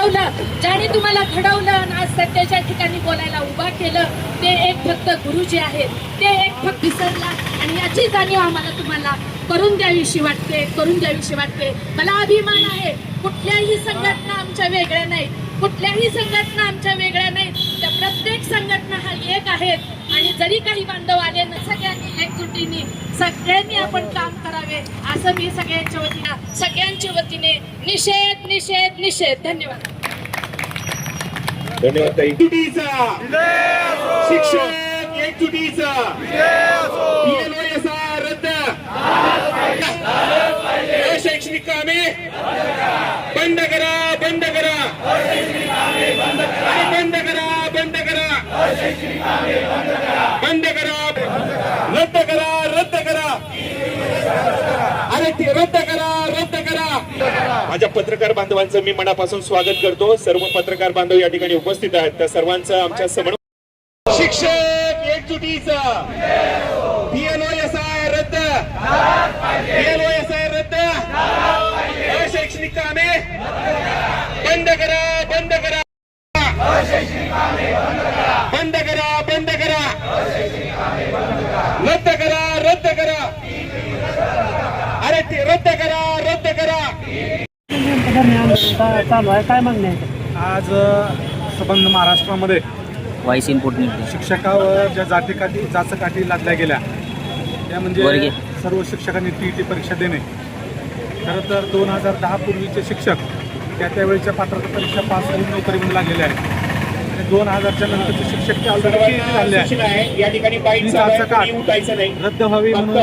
शिकवलं, ज्याने तुम्हाला घडवलं आणि आज सत्याच्या ठिकाणी बोलायला उभा केलं, ते एक फक्त गुरुजी आहेत. ते एक फक्त विसरला आणि याची जाणीव आम्हाला तुम्हाला करून द्यावीशी वाटते. मला अभिमान आहे. कुठल्याही संघटना आमच्या वेगळ्या नाहीत, त्या प्रत्येक संघटना हा एक आहेत. आणि जरी काही बांधव आले ना, सगळ्यांनी एकजुटीने सगळ्यांनी आपण काम करावे असं मी सगळ्यांच्या वतीने निषेध. धन्यवाद. ताई. शिक्षक एकजुटीचा रद्द, शैक्षणिक कामे बंद करा, बंद करा. अरे ते रद्द करा. माझ्या पत्रकार बांधवांचं मी मनापासून स्वागत करतो. सर्व पत्रकार बांधव या ठिकाणी उपस्थित आहेत. त्या सर्वांचं आमच्या समोर शिक्षक एकजुटीचा PLOSI रद्द, शैक्षणिक कामे बंद करा. बंद करा. रद्द करा. अरे ते रद्द करा. चालू आहे. काय मागणी आहे? आज संबंध महाराष्ट्रामध्ये व्हॉइस इनपुट शिक्षकावर ज्या जाचकाठी लादल्या गेल्या त्या म्हणजे सर्व शिक्षकांनी TET परीक्षा देणे. खरं तर 2010 पूर्वीचे शिक्षक त्यावेळेच्या पात्रता परीक्षा पास होऊन नोकरीमध्ये लागलेले आहेत आणि 2000च्या नंतरचे शिक्षक ते ऑलरेडी झाले आहेत. या ठिकाणी रद्द व्हावी म्हणून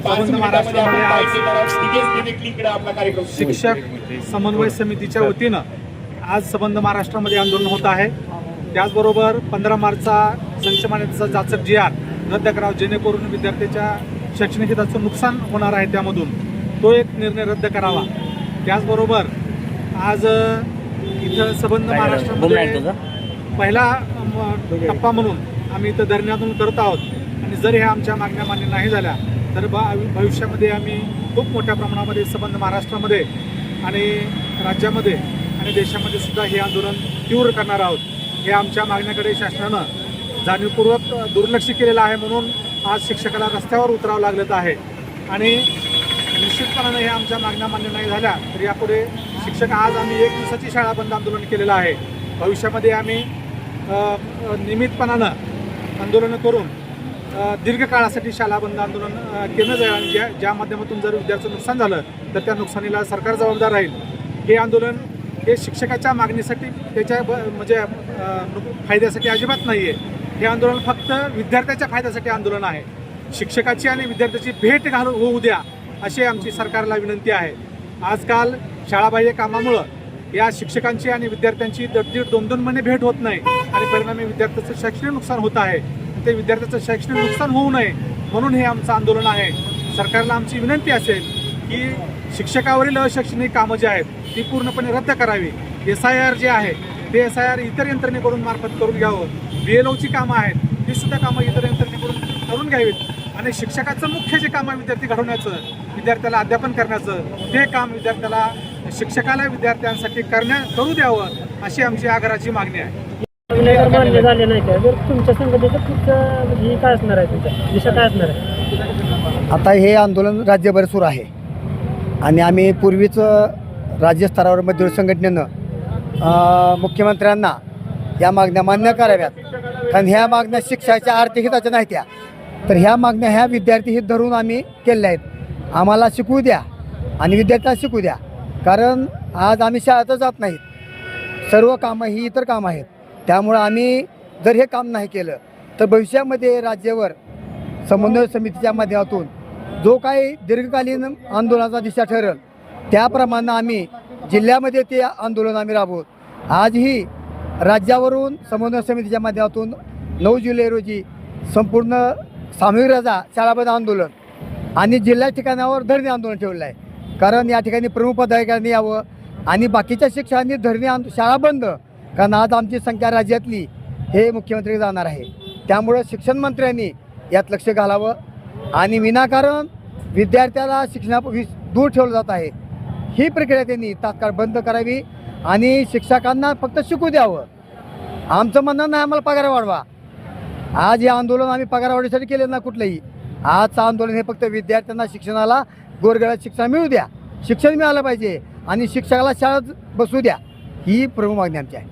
संबंध महाराष्ट्रामध्ये आज शिक्षक समन्वय समितीच्या वतीनं आज संबंध महाराष्ट्रामध्ये आंदोलन होत आहे. त्याचबरोबर 15 मार्चचा संचमान्यतेचा जाचक GR रद्द करावा, जेणेकरून विद्यार्थ्याच्या शैक्षणिक हिताचं नुकसान होणार आहे. त्यामधून तो एक निर्णय रद्द करावा. त्याचबरोबर आज इथं संबंध महाराष्ट्रामध्ये पहिला टप्पा म्हणून आम्ही इथं धरणे आंदोलन करत आहोत आणि जर ह्या आमच्या मागण्या मान्य नाही झाल्या तर भविष्यामध्ये आम्ही खूप मोठ्या प्रमाणामध्ये संबंध महाराष्ट्रामध्ये आणि राज्यामध्ये आणि देशामध्ये सुद्धा हे आंदोलन तीव्र करणार आहोत. हे आमच्या मागण्याकडे शासनानं जाणीवपूर्वक दुर्लक्ष केलेलं आहे, म्हणून आज शिक्षकाला रस्त्यावर उतरावं लागलं आहे. आणि निश्चितपणानं हे आमच्या मागण्या मान्य नाही झाल्या तर यापुढे शिक्षक आज आम्ही 1 दिवसाची शाळा बंद आंदोलन केलेलं आहे. भविष्यामध्ये आम्ही नियमितपणानं आंदोलनं करून दीर्घकाळासाठी शाळा बंद आंदोलन केलं जाईल आणि ज्या माध्यमातून जर विद्यार्थ्याचं नुकसान झालं तर त्या नुकसानीला सरकार जबाबदार राहील. हे आंदोलन हे शिक्षकाच्या मागणीसाठी त्याच्या म्हणजे फायद्यासाठी अजिबात नाही आहे. हे आंदोलन फक्त विद्यार्थ्याच्या फायद्यासाठी आंदोलन आहे. शिक्षकाची आणि विद्यार्थ्याची भेट होऊ द्या अशी आमची सरकारला विनंती आहे. आजकाल शाळाबाह्य कामामुळं या शिक्षकांची आणि विद्यार्थ्यांची 1.5-2 महिने भेट होत नाही आणि परिणामी विद्यार्थ्याचं शैक्षणिक नुकसान होत आहे. ते विद्यार्थ्याचं शैक्षणिक नुकसान होऊ नये म्हणून हे आमचं आंदोलन आहे. सरकारला आमची विनंती असेल की शिक्षकावरील अशैक्षणिक कामं जी आहेत ती पूर्णपणे रद्द करावी. SIR जे आहे ते SIR इतर यंत्रणेकडून मार्फत करून घ्यावं. BLOची कामं आहेत ती सुद्धा कामं इतर यंत्रणेकडून करून घ्यावीत आणि शिक्षकाचं मुख्य जे काम आहे विद्यार्थी घडवण्याचं, विद्यार्थ्याला अध्यापन करण्याचं, ते काम शिक्षकाला विद्यार्थ्यांसाठी करू द्यावं अशी आमची आग्रहाची मागणी आहे. मान्य झाले नाही का जर तुमच्या संघटनेचं म्हणजे काय असणार आहे, तुमचा दिशा काय असणार आहे? आता हे आंदोलन राज्यभर सुरू आहे आणि आम्ही पूर्वीच राज्यस्तरावर मजदूर संघटनेनं मुख्यमंत्र्यांना या मागण्या मान्य कराव्यात. कारण ह्या मागण्या शिक्षणाच्या आर्थिक हिताच्या नाहीत त्या, तर ह्या मागण्या ह्या विद्यार्थी हित धरून आम्ही केलेल्या आहेत. आम्हाला शिकवू द्या आणि विद्यार्थ्यांना शिकू द्या. कारण आज आम्ही शाळेतच जात नाहीत, सर्व कामं ही इतर कामं आहेत. त्यामुळं आम्ही जर हे काम नाही केलं तर भविष्यामध्ये राज्यावर समन्वय समितीच्या माध्यमातून जो काही दीर्घकालीन आंदोलनाचा दिशा ठरेल त्याप्रमाणे आम्ही जिल्ह्यामध्ये ते आंदोलन आम्ही राबवू. आजही राज्यावरून समन्वय समितीच्या माध्यमातून 9 जुलै रोजी संपूर्ण सामूहिक रजा शाळाबंद आंदोलन आणि जिल्हा ठिकाणावर धरणे आंदोलन ठेवलं आहे. कारण या ठिकाणी प्रमुख पदाधिकाऱ्यांनी यावं आणि बाकीच्या शिक्षकांनी धरणे शाळा बंद, कारण आज आमची संख्या राज्यातली हे मुख्यमंत्री जाणार आहे. त्यामुळं शिक्षण मंत्र्यांनी यात लक्ष घालावं आणि विनाकारण विद्यार्थ्याला दूर ठेवलं जात आहे ही प्रक्रिया त्यांनी तात्काळ बंद करावी आणि शिक्षकांना फक्त शिकू द्यावं. आमचं म्हणणं नाही आम्हाला पगार वाढवा. आज हे आंदोलन आम्ही पगार वाढीसाठी केलं ना कुठलंही. आजचं आंदोलन हे फक्त विद्यार्थ्यांना शिक्षणाला गोरगरीब शिक्षण मिळू द्या, शिक्षण मिळालं पाहिजे आणि शिक्षकाला शाळेत बसू द्या, ही प्रमुख मागणी आमची आहे.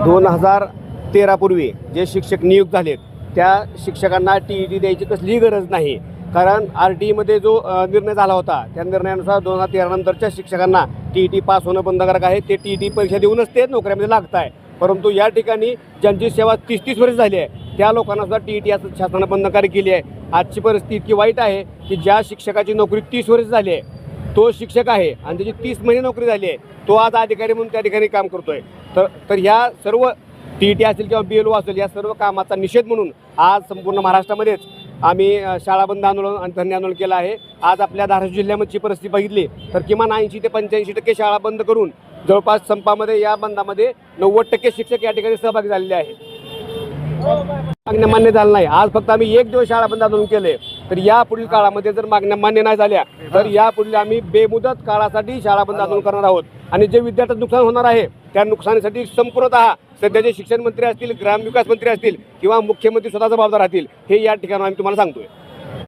2013 पूर्वी जे शिक्षक नियुक्त झालेत त्या शिक्षकांना TET द्यायची कसलीही गरज नाही. कारण RTEमध्ये जो निर्णय झाला होता त्या निर्णयानुसार 2013 नंतरच्या शिक्षकांना TET पास होणं बंधनकारक आहे. ते TET परीक्षा देऊनच ते नोकऱ्यामध्ये लागत आहे. परंतु या ठिकाणी ज्यांची सेवा 30-30 वर्ष झाली आहे त्या लोकांना सुद्धा TET असं शासनानं बंधनकारक केली आहे. आजची परिस्थिती इतकी वाईट आहे की ज्या शिक्षकाची नोकरी 30 वर्ष झाली आहे तो शिक्षक आहे आणि त्याची 30 महिने नोकरी झाली आहे, तो आज अधिकारी म्हणून त्या ठिकाणी काम करतोय. तर ह्या सर्व TET असेल किंवा BLO असेल या सर्व कामाचा निषेध म्हणून आज संपूर्ण महाराष्ट्रामध्येच आम्ही शाळा बंद आंदोलन आणि धरणे आंदोलन केलं आहे. आज आपल्या धाराशिव जिल्ह्याची परिस्थिती बघितली तर किमान 80 ते 85% शाळा बंद करून जवळपास संपामध्ये या बंदामध्ये 90% शिक्षक या ठिकाणी सहभागी झालेले आहेत. मागण्या मान्य झाल्या नाही. आज फक्त आम्ही 1 दिवस शाळा बंद आंदोलन केले. तर यापुढील काळामध्ये जर मागण्या मान्य नाही झाल्या तर यापुढे आम्ही बेमुदत काळासाठी शाळा बंद आंदोलन करणार आहोत. आणि जे विद्यार्थ्यांचं नुकसान होणार आहे त्या नुकसानीसाठी संपूर्णतः सध्याचे शिक्षण मंत्री असतील, ग्रामविकास मंत्री असतील किंवा मुख्यमंत्री स्वतः जबाबदार राहतील हे या ठिकाणी आम्ही तुम्हाला सांगतोय.